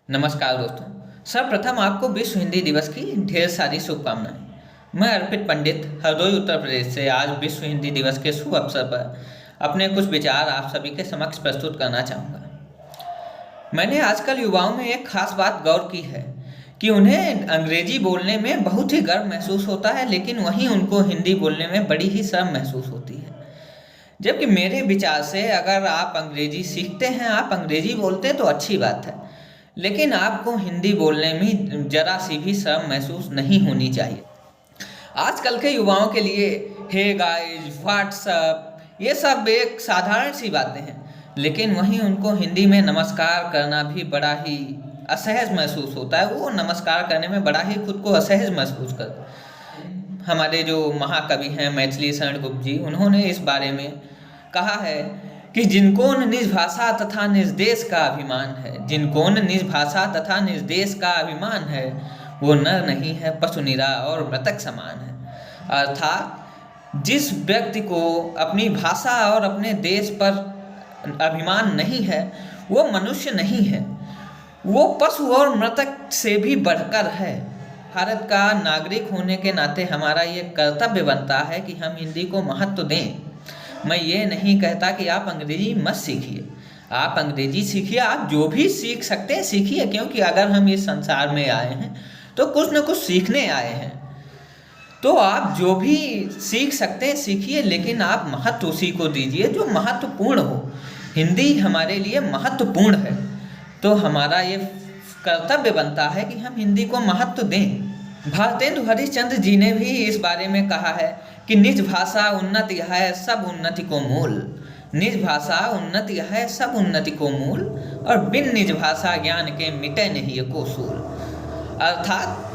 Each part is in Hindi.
नमस्कार दोस्तों। सर्वप्रथम आपको विश्व हिंदी दिवस की ढेर सारी शुभकामनाएं। मैं अर्पित पंडित हरदोई उत्तर प्रदेश से आज विश्व हिंदी दिवस के शुभ अवसर पर अपने कुछ विचार आप सभी के समक्ष प्रस्तुत करना चाहूँगा। मैंने आजकल युवाओं में एक खास बात गौर की है कि उन्हें अंग्रेजी बोलने में बहुत ही गर्व महसूस होता है, लेकिन वहीं उनको हिंदी बोलने में बड़ी ही शर्म महसूस होती है। जबकि मेरे विचार से अगर आप अंग्रेजी सीखते हैं, आप अंग्रेजी बोलते हैं तो अच्छी बात है, लेकिन आपको हिंदी बोलने में जरा सी भी शर्म महसूस नहीं होनी चाहिए। आजकल के युवाओं के लिए हे गाइस, व्हाट्सअप, ये सब एक साधारण सी बातें हैं, लेकिन वहीं उनको हिंदी में नमस्कार करना भी बड़ा ही असहज महसूस होता है। वो नमस्कार करने में बड़ा ही खुद को असहज महसूस करते हैं। हमारे जो महाकवि हैं मैथिली शरण गुप्त जी, उन्होंने इस बारे में कहा है कि जिनको निज भाषा तथा निज देश का अभिमान है, जिनको निज भाषा तथा निज देश का अभिमान है, वो नर नहीं है, पशु निरा और मृतक समान है। अर्थात जिस व्यक्ति को अपनी भाषा और अपने देश पर अभिमान नहीं है, वो मनुष्य नहीं है, वो पशु और मृतक से भी बढ़कर है। भारत का नागरिक होने के नाते हमारा ये कर्तव्य बनता है कि हम हिंदी को महत्व दें। मैं ये नहीं कहता कि आप अंग्रेजी मत सीखिए, आप अंग्रेजी सीखिए, आप जो भी सीख सकते हैं सीखिए, क्योंकि अगर हम इस संसार में आए हैं तो कुछ न कुछ सीखने आए हैं। तो आप जो भी सीख सकते हैं सीखिए, लेकिन आप महत्व उसी को दीजिए जो महत्वपूर्ण हो। हिंदी हमारे लिए महत्वपूर्ण है, तो हमारा ये कर्तव्य बनता है कि हम हिंदी को महत्व दें। भारतेंदु हरिश्चंद्र जी ने भी इस बारे में कहा है कि निज भाषा उन्नति है सब उन्नति को मूल। निज भाषा उन्नति है सब उन्नति को मूल, और बिन निज भाषा ज्ञान के मिटे नहीं एको सूल। अर्थात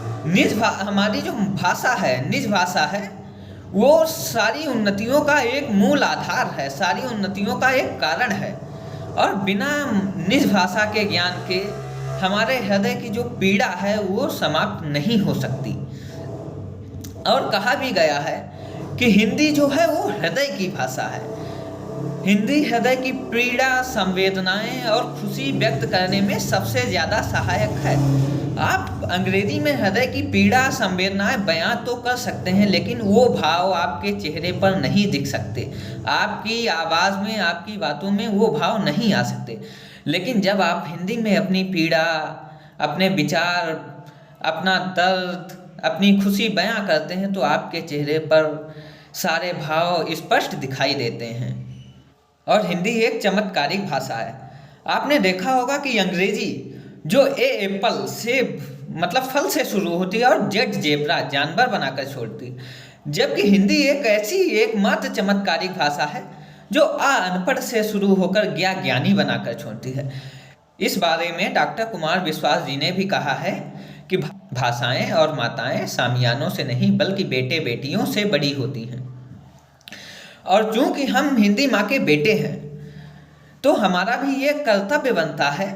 हमारी जो भाषा है, निज भाषा है, वो सारी उन्नतियों का एक मूल आधार है, सारी उन्नतियों का एक कारण है। और बिना निज भाषा के ज्ञान के हमारे हृदय की जो पीड़ा है वो समाप्त नहीं हो सकती। और कहा भी गया है कि हिंदी जो है वो हृदय की भाषा है। हिंदी हृदय की पीड़ा, संवेदनाएं और खुशी व्यक्त करने में सबसे ज़्यादा सहायक है। आप अंग्रेजी में हृदय की पीड़ा, संवेदनाएं बयां तो कर सकते हैं, लेकिन वो भाव आपके चेहरे पर नहीं दिख सकते, आपकी आवाज़ में, आपकी बातों में वो भाव नहीं आ सकते। लेकिन जब आप हिंदी में अपनी पीड़ा, अपने विचार, अपना दर्द, अपनी खुशी बयां करते हैं तो आपके चेहरे पर सारे भाव स्पष्ट दिखाई देते हैं। और हिंदी एक चमत्कारिक भाषा है। आपने देखा होगा कि अंग्रेजी जो ए एप्पल, सेब मतलब फल से शुरू होती है और जेड जेब्रा जानवर बनाकर छोड़ती है, जबकि हिंदी एक ऐसी एकमात्र चमत्कारिक भाषा है जो अनपढ़ से शुरू होकर ज्ञानी बनाकर छोड़ती है। इस बारे में डॉक्टर कुमार विश्वास जी ने भी कहा है कि भाषाएं और माताएं सामियानों से नहीं बल्कि बेटे बेटियों से बड़ी होती हैं। और चूंकि हम हिंदी माँ के बेटे हैं, तो हमारा भी ये कर्तव्य बनता है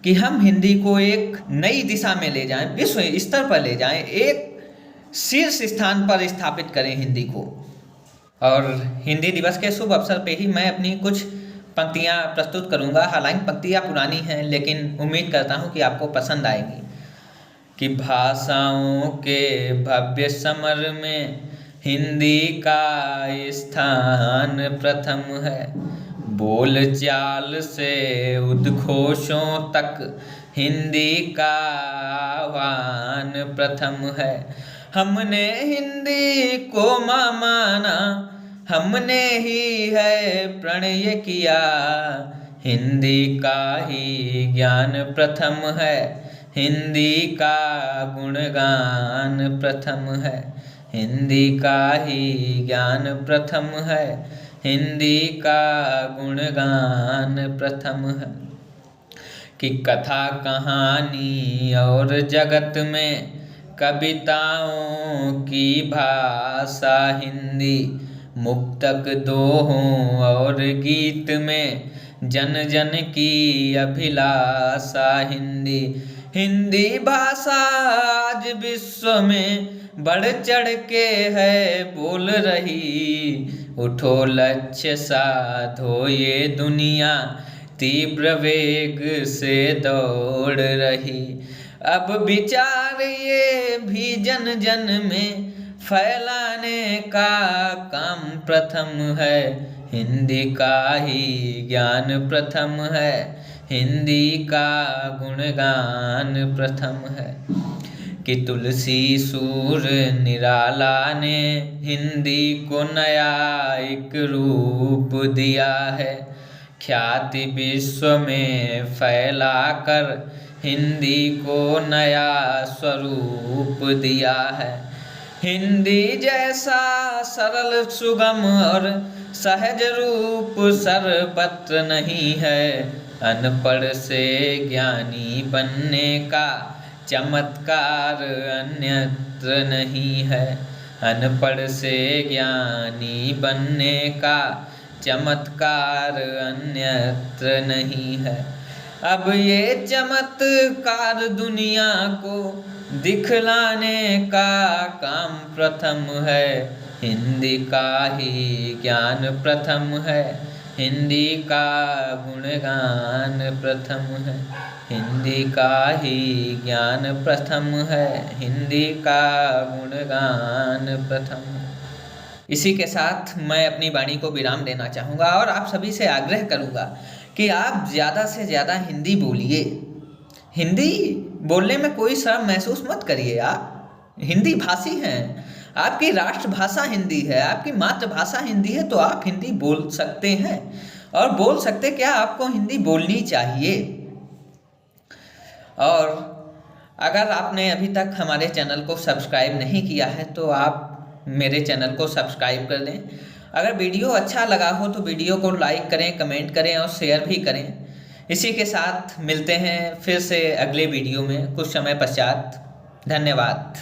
कि हम हिंदी को एक नई दिशा में ले जाएं, विश्व स्तर पर ले जाएं, एक शीर्ष स्थान पर स्थापित करें हिंदी को। और हिंदी दिवस के शुभ अवसर पे ही मैं अपनी कुछ पंक्तियाँ प्रस्तुत करूँगा। हालांकि पंक्तियाँ पुरानी हैं, लेकिन उम्मीद करता हूँ कि आपको पसंद आएगी। कि भाषाओं के भव्य समर में हिंदी का स्थान प्रथम है, बोल चाल से उद्घोषों तक हिंदी का आह्वान प्रथम है। हमने हिंदी को माँ माना, हमने ही है प्रणय किया, हिंदी का ही ज्ञान प्रथम है, हिंदी का गुणगान प्रथम है, हिंदी का ही ज्ञान प्रथम है, हिंदी का गुणगान प्रथम है। कि कथा कहानी और जगत में कविताओं की भाषा हिंदी, मुक्तक दोहों और गीत में जन जन की अभिलाषा हिंदी। हिंदी भाषा आज विश्व में बढ़ चढ़ के है बोल रही, उठो लक्ष्य साधो ये दुनिया तीव्र वेग से दौड़ रही। अब विचार ये भी जन जन में फैलाने का काम प्रथम है। हिंदी का ही ज्ञान प्रथम है, हिंदी का गुणगान प्रथम है। कि तुलसी सूर निराला ने हिंदी को नया एक रूप दिया है। ख्याति विश्व में फैलाकर हिंदी को नया स्वरूप दिया है। हिंदी जैसा सरल सुगम और सहज रूप सर्वत्र नहीं है। अनपढ़ से ज्ञानी बनने का चमत्कार अन्यत्र नहीं है। अनपढ़ से ज्ञानी बनने का चमत्कार अन्यत्र नहीं है। अब ये चमत्कार दुनिया को दिखलाने का काम प्रथम है। हिंदी का ही ज्ञान प्रथम है, हिंदी का गुणगान प्रथम है। हिंदी का ही ज्ञान प्रथम है, हिंदी का गुणगान प्रथम है। इसी के साथ मैं अपनी वाणी को विराम देना चाहूँगा और आप सभी से आग्रह करूँगा कि आप ज़्यादा से ज़्यादा हिंदी बोलिए। हिंदी बोलने में कोई शर्म महसूस मत करिए। आप हिंदी भाषी हैं, आपकी राष्ट्रभाषा हिंदी है, आपकी मातृभाषा हिंदी है, तो आप हिंदी बोल सकते हैं। और बोल सकते क्या, आपको हिंदी बोलनी चाहिए। और अगर आपने अभी तक हमारे चैनल को सब्सक्राइब नहीं किया है तो आप मेरे चैनल को सब्सक्राइब कर दें। अगर वीडियो अच्छा लगा हो तो वीडियो को लाइक करें, कमेंट करें और शेयर भी करें। इसी के साथ मिलते हैं फिर से अगले वीडियो में कुछ समय पश्चात। धन्यवाद।